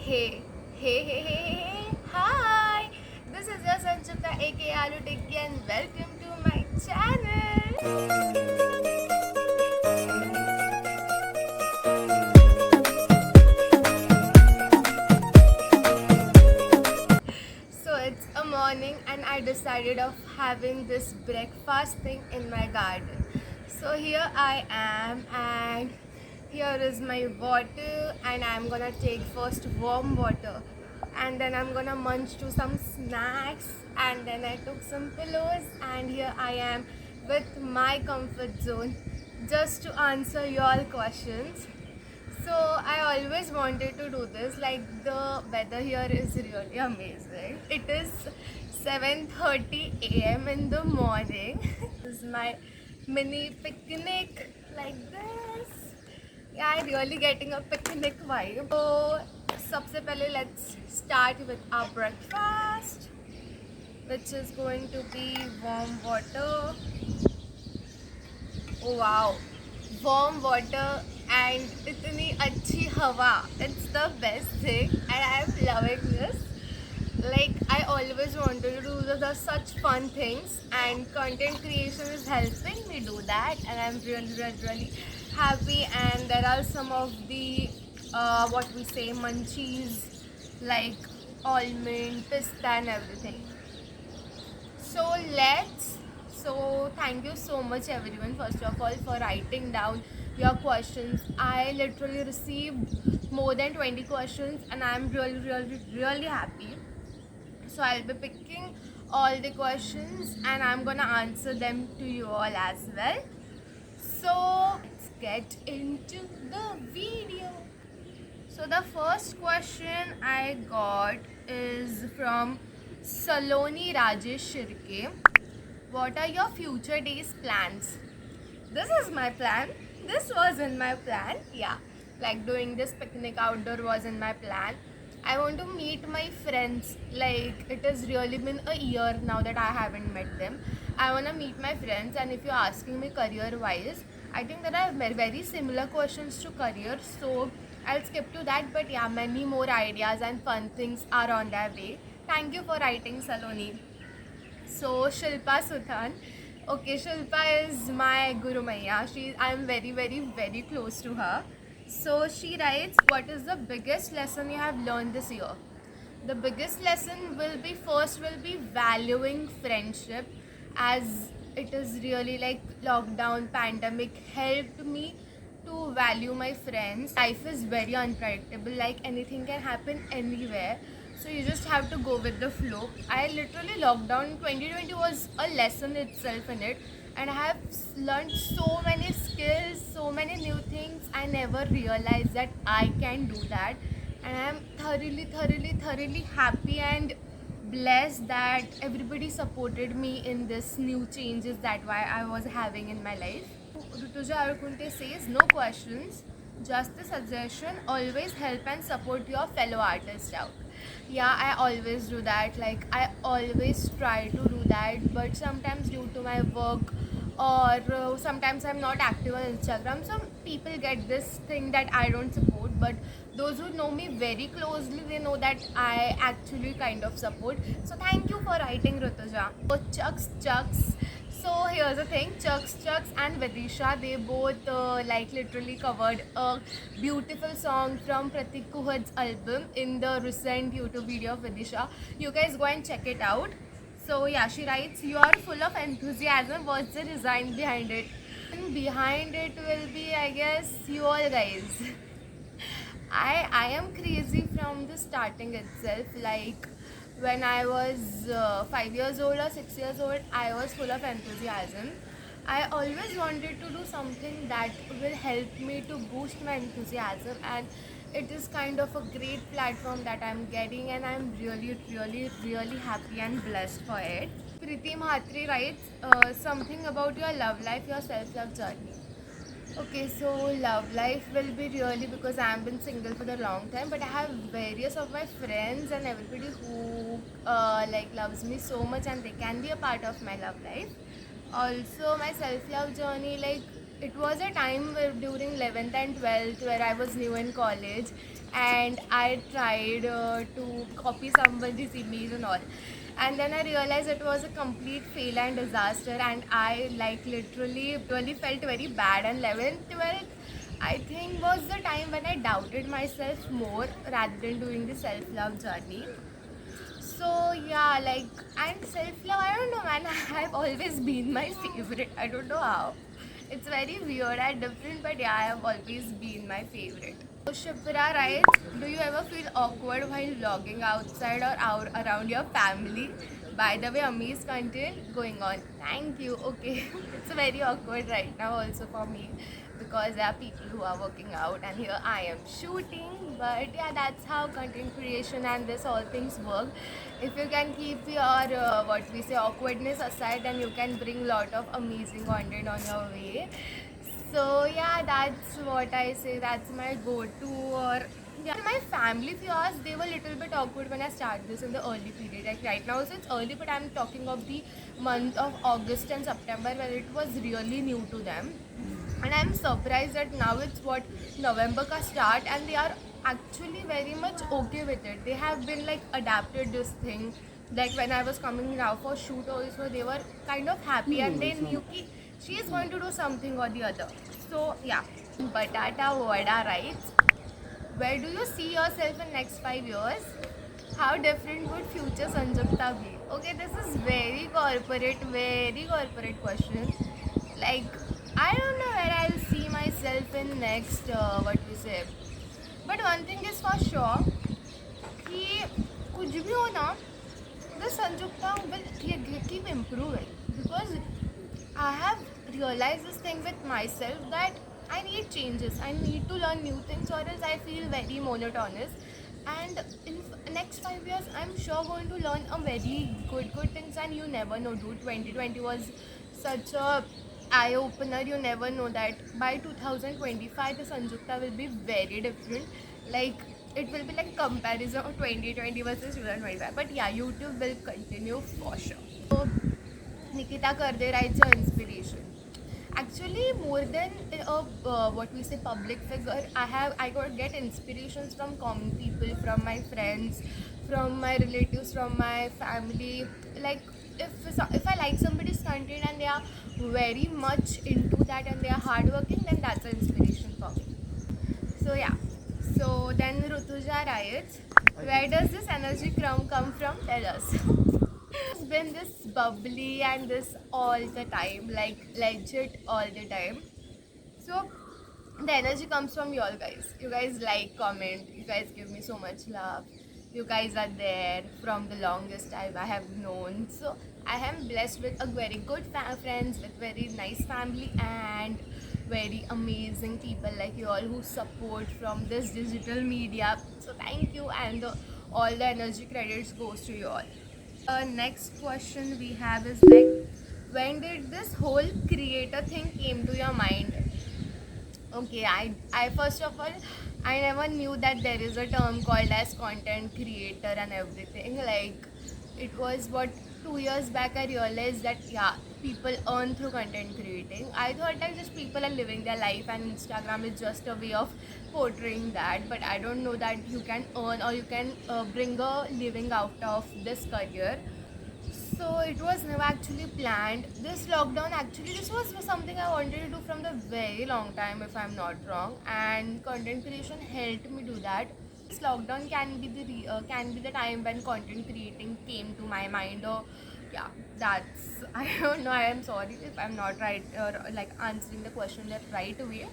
Hey, hey, hi! This is your Sanchita aka Alu Tikki and welcome to my channel. So it's a morning and I decided of having this breakfast thing in my garden. So here I am and here is my water and I'm gonna take first warm water and then I'm gonna munch to some snacks and then I took some pillows and here I am with my comfort zone just to answer your questions. So I always wanted to do this. Like the weather here is really amazing. It is 7:30 a.m. in the morning. This is my mini picnic like this. Yeah, I'm really getting a picnic vibe. So सबसे पहले let's start with our breakfast, which is going to be warm water. Oh wow, warm water and इतनी अच्छी हवा. It's the best thing and I'm loving this. Like I always wanted to do such fun things and content creation is helping me do that and I'm really happy and there are some of the what we say munchies like almond, pista and everything. So let's. So thank you so much everyone first of all for writing down your questions. I literally received more than 20 questions and I'm really happy. So I'll be picking all the questions and I'm gonna answer them to you all as well. So let's get into the video. So the first question I got is from Saloni Rajesh Shirke. What are your future days plans? This is my plan. This was in my plan. Yeah, like doing this picnic outdoor was in my plan. I want to meet my friends. Like it has really been a year now that I haven't met them. I want to meet my friends, and if you're asking me career wise, I think that I have very similar questions to career. So I'll skip to that. But yeah, many more ideas and fun things are on their way. Thank you for writing, Saloni. So Shilpa Suthan. Okay, Shilpa is my Guru Maya. I'm very close to her. So she writes, what is the biggest lesson you have learned this year? The biggest lesson will be valuing friendship, as it is really like lockdown pandemic helped me to value my friends. Life is very unpredictable, like anything can happen anywhere, so you just have to go with the flow. I literally lockdown 2020 was a lesson itself in it, and I have learned so many skills, so many new things. I never realized that I can do that, and I am thoroughly happy and blessed that everybody supported me in this new changes that why I was having in my life. Rutuja Arukunte says, no questions, just a suggestion. Always help and support your fellow artists out. Yeah, I always do that. Like, I always try to do that, but sometimes due to my work or sometimes I'm not active on Instagram, some people get this thing that I don't support. But those who know me very closely, they know that I actually kind of support. So, thank you for writing, Rutuja. So, Chucks. So here's the thing, Chucks and Vidisha, they both like literally covered a beautiful song from Pratik Kuhad's album in the recent YouTube video of Vidisha. You guys go and check it out. So yeah, she writes, you are full of enthusiasm. What's the design behind it? And behind it will be, I guess, you all guys. I am crazy from the starting itself. Like when I was 5 years old or 6 years old, I was full of enthusiasm. I always wanted to do something that will help me to boost my enthusiasm, and it is kind of a great platform that I'm getting, and I'm really happy and blessed for it. Priti Mhatri writes something about your love life, your self-love journey. Okay, so love life will be really, because I have been single for a long time, but I have various of my friends and everybody who like loves me so much, and they can be a part of my love life. Also, my self-love journey, like it was a time where during 11th and 12th where I was new in college, and I tried to copy somebody's image and all. And then I realized it was a complete fail and disaster, and I like literally really felt very bad. And 11th, 12th, I think was the time when I doubted myself more rather than doing the self-love journey. So yeah, like, and self-love, I don't know, man. I've always been my favorite. I don't know how. It's very weird and different, but yeah, I have always been my favorite. So Shipra writes, do you ever feel awkward while vlogging outside or out around your family? By the way, Ami's content going on. Thank you. Okay, it's very awkward right now also for me because there are people who are working out and here I am shooting. But yeah, that's how content creation and this all things work. If you can keep your what we say awkwardness aside, then you can bring lot of amazing content on your way. So yeah, that's what I say. That's my go-to. Or yeah, my family, if you ask, they were a little bit awkward when I started this in the early period. Like right now, so it's early, but I'm talking of the month of August and September where it was really new to them. And I'm surprised that now it's what November ka start, and they are actually very much okay with it. They have been like adapted this thing. Like when I was coming now for shoot also, they were kind of happy and they knew ki she is going to do something or the other. So yeah, Batata Vada writes, where do you see yourself in next 5 years? How different would future Sanjukta be? Okay, this is very corporate question. Like, I don't know where I'll see myself in next, what we say. But one thing is for sure, कि कुछ भी हो ना, the Sanjukta will keep improving because I have realized this thing with myself that I need changes. I need to learn new things, or else I feel very monotonous. And in next 5 years, I'm sure going to learn a very good things. And you never know, dude. 2020 was such a eye opener. You never know that by 2025 the Sanjukta will be very different. Like it will be like comparison of 2020 versus 2025. But yeah, YouTube will continue for sure. So Nikita Karde writes your inspiration. Actually, more than what we say public figure, I got get inspirations from common people, from my friends, from my relatives, from my family. Like if I like somebody's content and they are very much into that and they are hardworking, then that's an inspiration for me. So yeah. So then Rutuja writes, where does this energy come from? Tell us. It's been this bubbly and this all the time, like legit all the time. So the energy comes from you all guys. You guys like, comment, you guys give me so much love. You guys are there from the longest time I have known. So I am blessed with a very good friends, with very nice family and very amazing people like you all who support from this digital media. So thank you, and all the energy credits goes to you all. Next question we have is like, when did this whole creator thing came to your mind? Okay, I first of all, I never knew that there is a term called as content creator and everything. Like, it was what 2 years back I realized that yeah, people earn through content creating. I thought that just people are living their life and Instagram is just a way of portraying that. But I don't know that you can earn or you can bring a living out of this career. So it was never actually planned. This lockdown actually this was something I wanted to do from the very long time if I'm not wrong, and content creation helped me do that. This lockdown can be the time when content creating came to my mind. Or yeah, that's I don't know. I am sorry if I'm not right or like answering the question that right away.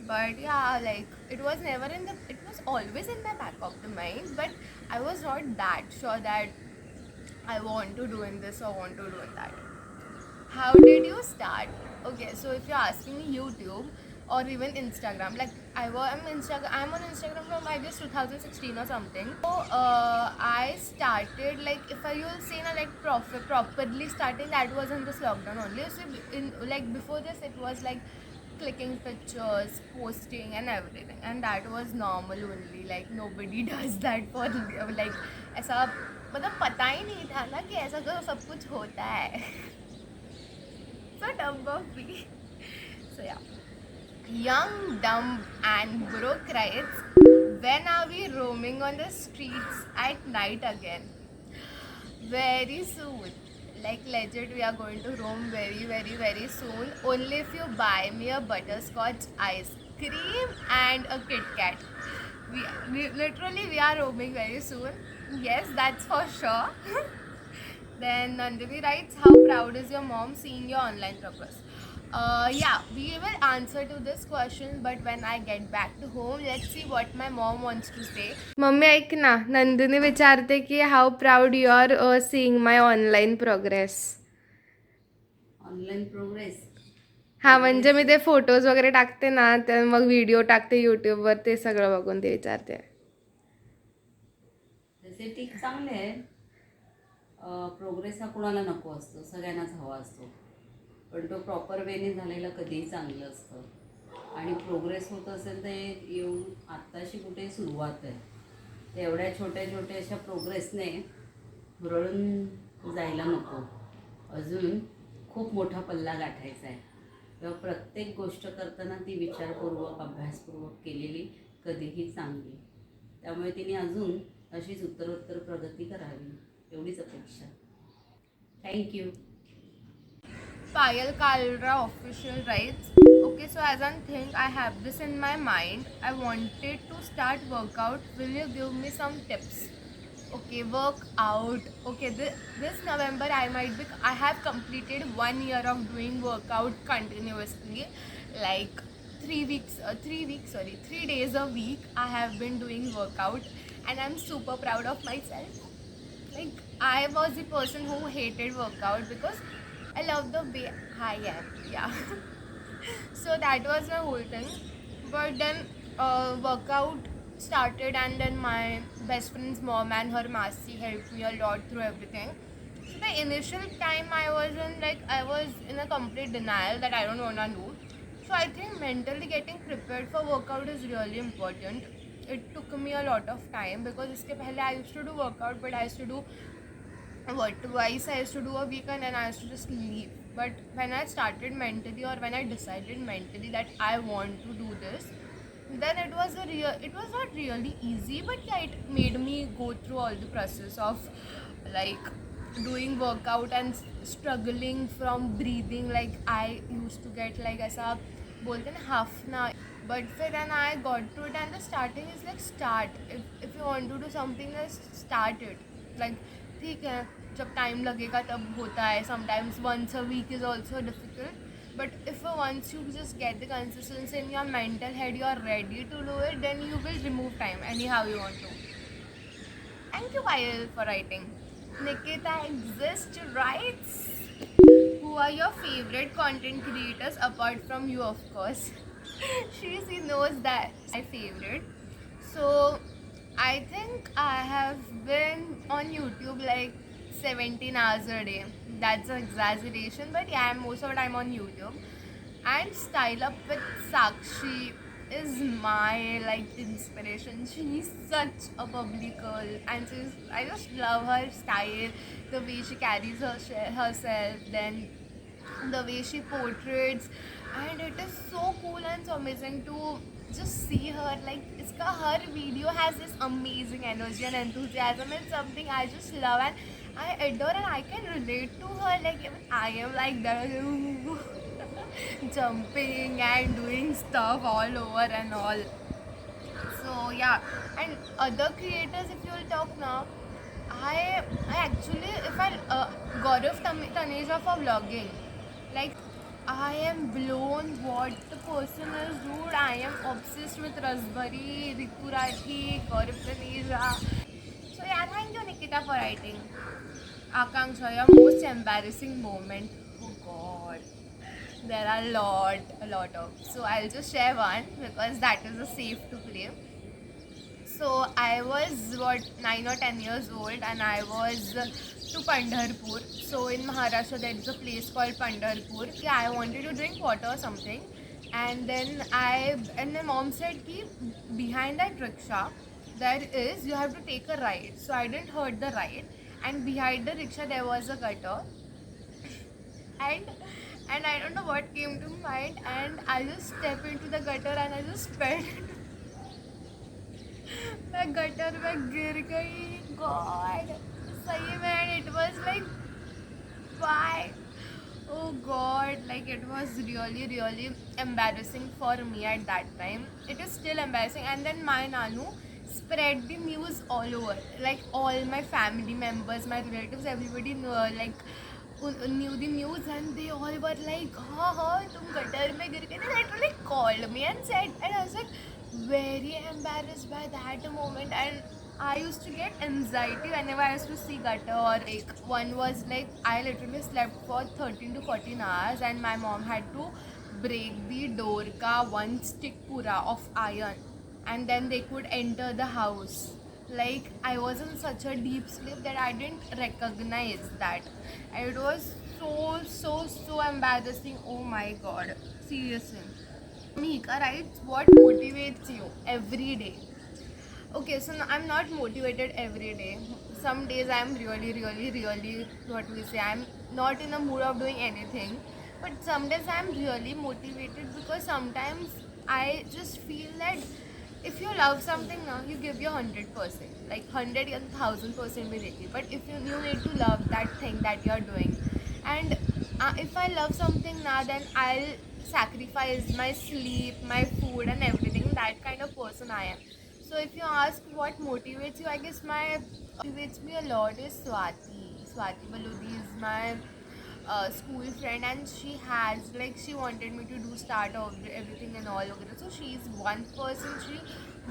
But yeah, like it was never in the. It was always in the back of the mind, but I was not that sure that I want to do in this or want to do in that. How did you start? Okay, so if you're asking me YouTube or even Instagram, like I'm on Instagram from I guess 2016 or something. So I started like if I will say na like properly starting that was in this lockdown only. So in like before this it was like clicking pictures, posting and everything, and that was normal only. Like nobody does that for like ऐसा मतलब पता ही नहीं था ना कि ऐसा तो सब कुछ होता है. So dumb of me. So yeah. Young, dumb and broke writes, when are we roaming on the streets at night again? Very soon. Like legit, we are going to roam very, very, very soon. Only if you buy me a butterscotch ice cream and a Kit Kat. We are roaming very soon. Yes, that's for sure. Then Nandini writes, how proud is your mom seeing your online progress? Yeah, we will answer to this question, but when I get back to home, let's see what my mom wants to say. Mummy ऐक ना, नंदिनी विचारते की how proud you are seeing my online progress. Online progress. हा म्हणजे मी ते photos वगैरे टाकते ना, तर मग व्हिडिओ टाकते यूट्यूबवर, ते सगळं बघून ते विचारते. तसे ठीक चांगले आहे. प्रोग्रेस हा कुणाला नको असतो, सगळ्यांनाच हवा असतो, पण तो प्रॉपर वेने झालेला कधीही चांगलं असतं. आणि प्रोग्रेस होत असेल तर येऊन आत्ताशी कुठे सुरुवात आहे, तर एवढ्या छोट्या छोट्या अशा प्रोग्रेसने रळून जायला नको. अजून खूप मोठा पल्ला गाठायचा आहे. तेव्हा प्रत्येक गोष्ट करताना ती विचारपूर्वक अभ्यासपूर्वक केलेली कधीही चांगली. त्यामुळे तिने अजून अशीच उत्तरोत्तर प्रगती करावी, एवढीच अपेक्षा. Thank you. Payal Kalra official writes, okay, so as I think I have this in my mind, I wanted to start workout. Will you give me some tips? Okay, work out. Okay, this November I have completed 1 year of doing workout continuously, like 3 days a week. I have been doing workout, and I'm super proud of myself. Like, I was the person who hated workout because I love the way I am. Yeah. So that was my whole thing. But then workout started, and then my best friend's mom and her masi helped me a lot through everything. So the initial time I was in a complete denial that I don't wanna do. So I think mentally getting prepared for workout is really important. It took me a lot of time because iske pehle I used to do workout, but I used to do twice I used to do a week, and then I used to just leave. But when I started mentally, or when I decided mentally that I want to do this, then it was not really easy, but yeah, it made me go through all the process of like doing workout and struggling from breathing. Like I used to get like ऐसा बोलते ना half ना, but then I got to it, and the starting is like start. If you want to do something, just start it. Like ठीक है, जब time लगेगा तब होता है. Sometimes once a week is also difficult, but if once you just get the consistency in your mental head, you are ready to do it, then you will remove time anyhow you want to. Thank you, Payal, for writing. Nikita Exist writes, who are your favorite content creators apart from you, of course? she knows that my favorite. So I think I have been on YouTube like 17 hours a day. That's an exaggeration, but yeah, I'm most of the time on YouTube. And Style Up with Sakshi is my like inspiration. She's such a bubbly girl, and I just love her style, the way she carries herself, then the way she portrays, and it is so cool and so amazing to just see her. Like her video has this amazing energy and enthusiasm. It's something I just love and I adore, and I can relate to her. Like even I am like that, jumping and doing stuff all over and all. So yeah, and other creators, if you will talk now, I actually, if I Gaurav Taneja for vlogging, like I am blown what the person is, dude. I am obsessed with Rasbari, Ritu Rathi, Gaurav Taneja. So yeah, thank you Nikita for writing. Akanksha, your most embarrassing moment. Oh God, there are a lot of. So I'll just share one because that is a safe to play. So I was 9 or 10 years old, and I was to Pandharpur. So in Maharashtra there is a place called Pandharpur. Yeah, I wanted to drink water or something, and then my mom said ki behind that rickshaw there is, you have to take a ride. So I didn't heard the ride, and behind the rickshaw there was a gutter, and I don't know what came to mind, and I just stepped into the gutter and I just sped मैं gutter में गिर गई God सही में and it was like why oh god like it was really embarrassing for me at that time. It is still embarrassing. And then my nanu spread the news all over, like all my family members, my relatives, everybody knew, like knew the news, and they all were like ha tum gutter mein gir gaye. They literally called me and said, and I was like very embarrassed by that moment. And I used to get anxiety whenever I used to see gutter. Or like one was like I literally slept for 13 to 14 hours and my mom had to break the door ka one stick pura of iron and then they could enter the house. Like I was in such a deep sleep that I didn't recognize that. It was so embarrassing. Oh my god, seriously. Mika writes, what motivates you every day? Okay, so I'm not motivated every day. Some days I'm really, what we say, I'm not in the mood of doing anything. But some days I'm really motivated because sometimes I just feel that if you love something now, you give your 100%, like 100 and 1000% भी देती. But if you need to love that thing that you're doing, and if I love something now, then I'll sacrifice my sleep, my food, and everything. That kind of person I am. So if you ask what motivates you, I guess my motivates me a lot is Swati. Swati Balodi is my school friend, and she has like she wanted me to do start of everything and all over. So she's one person. She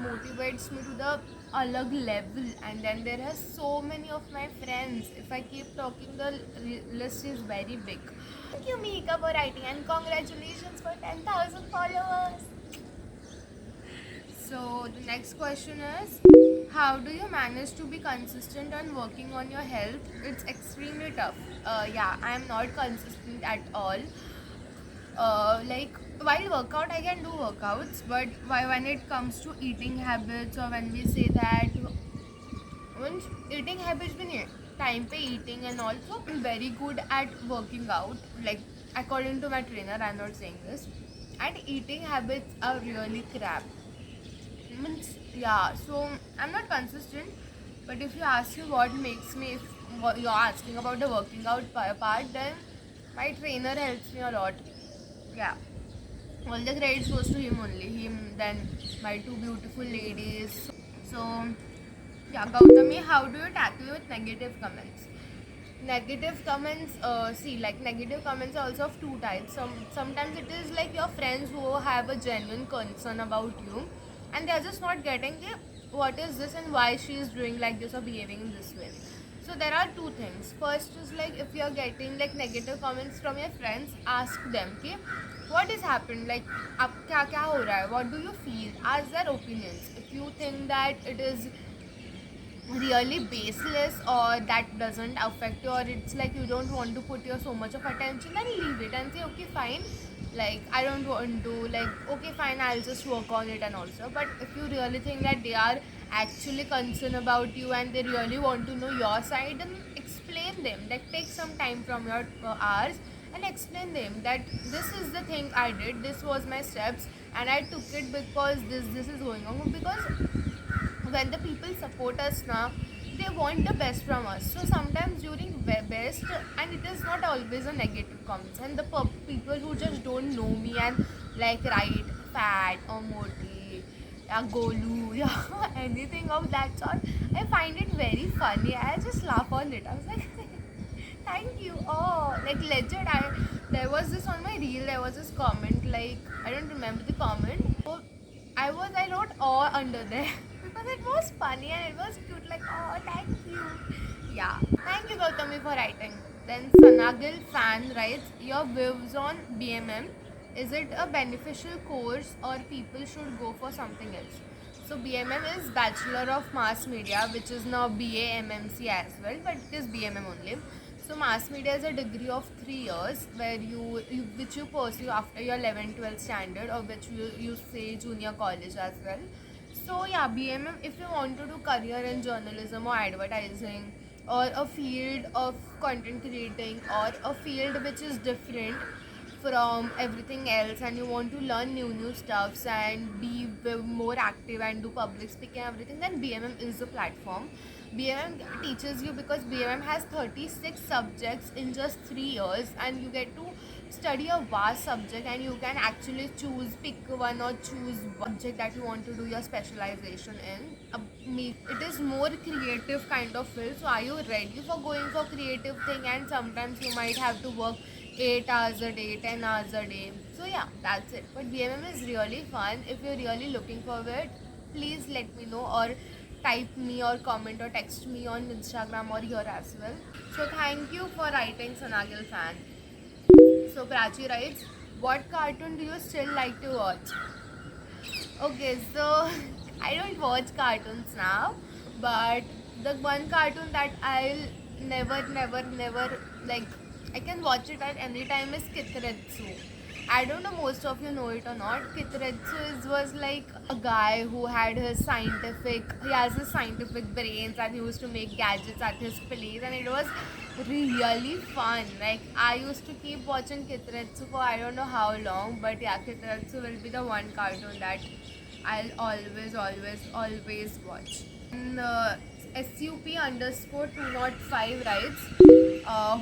motivates me to the alag level, and then there are so many of my friends. If I keep talking, the list is very big. Thank you, Mika, for writing, and congratulations for 10,000 followers. So the next question is, how do you manage to be consistent on working on your health? It's extremely tough. Yeah, I am not consistent at all. Like while workout, I can do workouts, but when it comes to eating habits, or when we say that, means eating habits भी नहीं है, time पे eating and also I'm very good at working out. Like according to my trainer, I'm not saying this. And eating habits are really crap. Means yeah, so I'm not consistent. But if you ask me what makes me, if you're asking about the working out part, then my trainer helps me a lot. Yeah, all the credit goes to him only. Him, then my two beautiful ladies. So yeah, Gautami, how do you tackle with negative comments? Negative comments, see, like negative comments are also of two types. Sometimes it is like your friends who have a genuine concern about you, and they are just not getting the what is this and why she is doing like this or behaving in this way. So there are two things. First is like if you are getting like negative comments from your friends, ask them कि what is happened, like अब क्या क्या हो रहा है, what do you feel, ask their opinions. If you think that it is really baseless or that doesn't affect you, or it's like you don't want to put your so much of attention, then leave it and say okay fine, like I don't want to, like okay fine, I'll just work on it. And also, but if you really think that they are actually concerned about you and they really want to know your side, then explain them, that take some time from your hours and explain them that this is the thing I did, this was my steps, and I took it because this is going on. Because when the people support us now, they want the best from us. So sometimes during best, and it is not always a negative comments, and the people who just don't know me and like write fat or moti, yeah, golu, yeah, anything of that sort, I find it very funny. I just laugh on it. I was like thank you. Oh, like legit, there was this on my reel, there was this comment, like I don't remember the comment. So I wrote oh under there because it was funny and it was cute, like oh thank you. Yeah. Thank you Gautami for writing. Then Sanagil fan writes, your views on BMM, is it a beneficial course or people should go for something else? So BMM is Bachelor of Mass Media, which is now BAMMC as well, but it is BMM only. So mass media is a degree of 3 years where which you pursue after your 11th-12th standard, or which you say junior college as well. So yeah, BMM, if you want to do career in journalism or advertising, or a field of content creating, or a field which is different from everything else and you want to learn new stuffs and be more active and do public speaking and everything, then BMM is the platform. BMM teaches you because BMM has 36 subjects in just 3 years, and you get to study a vast subject, and you can actually pick one or choose one subject that you want to do your specialization in. It is more creative kind of field. So are you ready for going for creative thing? And sometimes you might have to work 8 hours a day, 10 hours a day. So yeah, that's it. But BMM is really fun. If you're really looking for it, please let me know, or type me or comment or text me on Instagram or here as well. So thank you for writing, Sonagil fan. So Prachi writes, what cartoon do you still like to watch? Okay, so I don't watch cartoons now, but the one cartoon that I'll never like, I can watch it at any time is Kitaretsu. I don't know most of you know it or not. Was like a guy who had he has his scientific brains and he used to make gadgets at his place, and it was really fun. Like, I used to keep watching Kitaretsu for I don't know how long, but yeah, Kitaretsu will be the one cartoon that I'll always watch. And, SUP underscore 205 writes,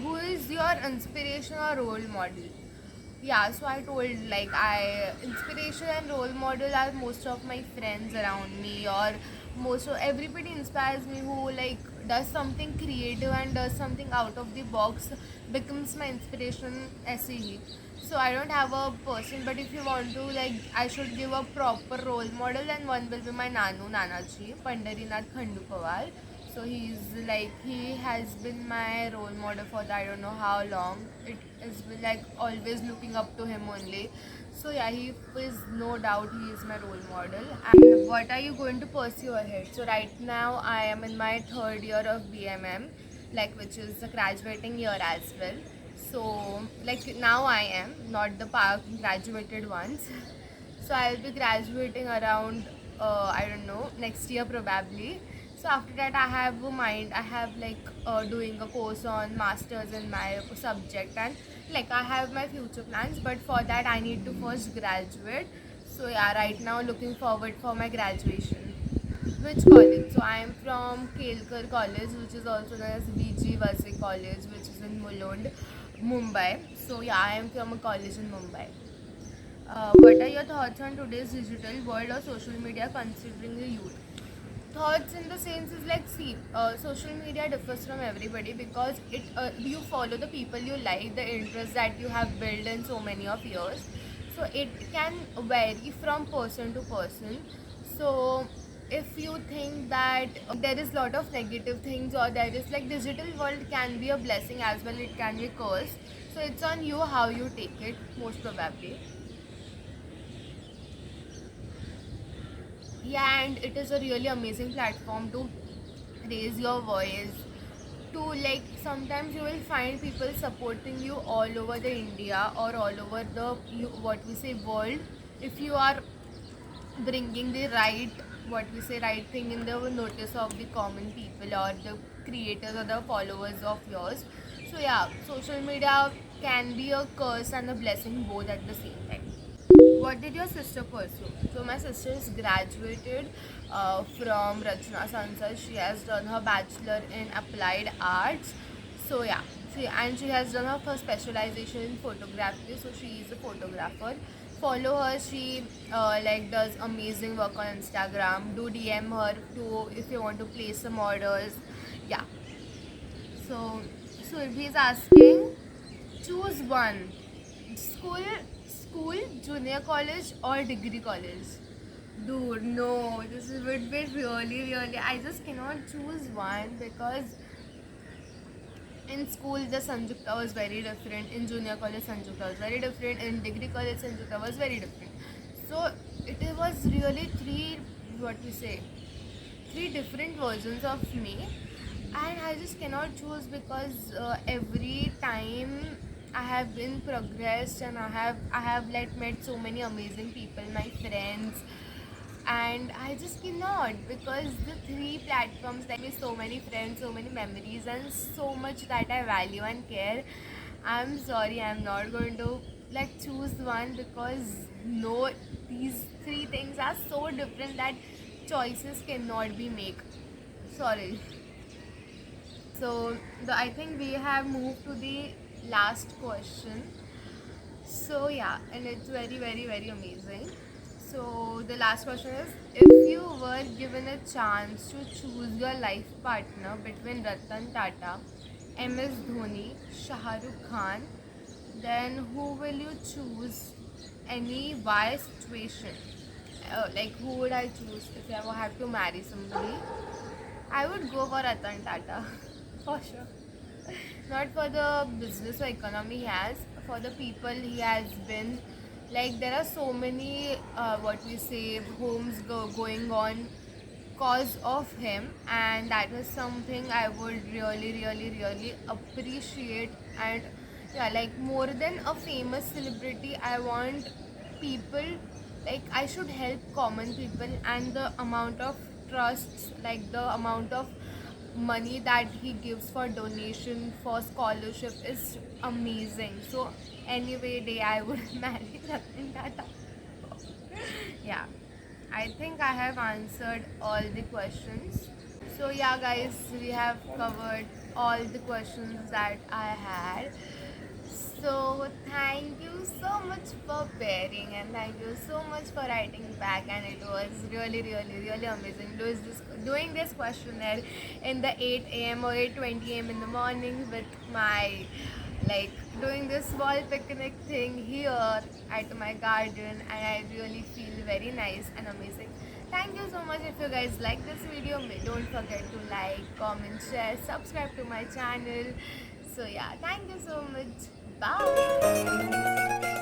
who is your inspiration or role model? Yeah, so I told, like, I inspiration and role model are most of my friends around me, or most of everybody inspires me who like does something creative and does something out of the box, becomes my inspiration. SE. So I don't have a person, but if you want to, like, I should give a proper role model, then one will be my Nanaji Pandarinath Khandupawar. So he has been my role model for the I don't know how long. It has been like always looking up to him only. So yeah, he is no doubt he is my role model. And what are you going to pursue ahead? So right now I am in my third year of BMM, like, which is the graduating year as well. So like, now I am not the graduated ones. So I'll be graduating around I don't know, next year probably. So after that I have like doing a course on masters in my subject, and like I have my future plans, but for that I need to first graduate. So yeah, right now looking forward for my graduation. Which college? So I am from Kelkar College, which is also known as VG Vasi College, which is in Mulund, Mumbai. So yeah, I am from a college in Mumbai. What are your thoughts on today's digital world or social media considering the youth? Thoughts in the sense is like, see, social media differs from everybody because you follow the people you like, the interests that you have built in so many of years. So it can vary from person to person. So if you think that there is lot of negative things, or there is like, digital world can be a blessing as well, it can be a curse. So it's on you how you take it, most probably. Yeah, and it is a really amazing platform to raise your voice, to like, sometimes you will find people supporting you all over the India or all over the what we say world, if you are bringing the right thing in the notice of the common people or the creators or the followers of yours. So yeah, social media can be a curse and a blessing both at the same time. What did your sister pursue? So my sister is graduated from Rachna Sansar. She has done her bachelor in applied arts. So yeah, she has done her first specialization in photography. So she is a photographer. Follow her. She like does amazing work on Instagram. Do DM her to if you want to place some orders. Yeah. So if he's asking, choose one. School, school, junior college or degree college? Dude, no, this would be really. I just cannot choose one because in school the Sanjukta was very different. In junior college, Sanjukta was very different. In degree college, Sanjukta was very different. So it was really three different versions of me, and I just cannot choose because every time I have been progressed, and I have like met so many amazing people, my friends, and I just cannot, because the three platforms like me so many friends, so many memories, and so much that I value and care. I'm sorry, I'm not going to like choose one because no, these three things are so different that choices cannot be made. Sorry. So I think we have moved to the last question. So yeah, and it's very very very amazing. So the last question is, if you were given a chance to choose your life partner between Ratan Tata, MS Dhoni, Shah Rukh Khan, then who will you choose? Any why situation? Like who would I choose if I ever had to marry somebody? I would go for Ratan Tata for sure. Not for the business or economy he has, for the people he has been. Like there are so many what we say homes going on cause of him, and that is something I would really really really appreciate. And yeah, like more than a famous celebrity, I want people, like I should help common people, and the amount of trusts, like the amount of money that he gives for donation for scholarship is amazing. So anyway day I would marry Ratan Tata. Yeah, I think I have answered all the questions. So yeah guys, we have covered all the questions that I had. So thank you so much for bearing, and thank you so much for writing back, and it was really really really amazing doing this questionnaire in the 8 a.m. or 8:20 a.m. in the morning with my, like doing this small picnic thing here at my garden, and I really feel very nice and amazing. Thank you so much. If you guys like this video, don't forget to like, comment, share, subscribe to my channel. So yeah, thank you so much. Bye.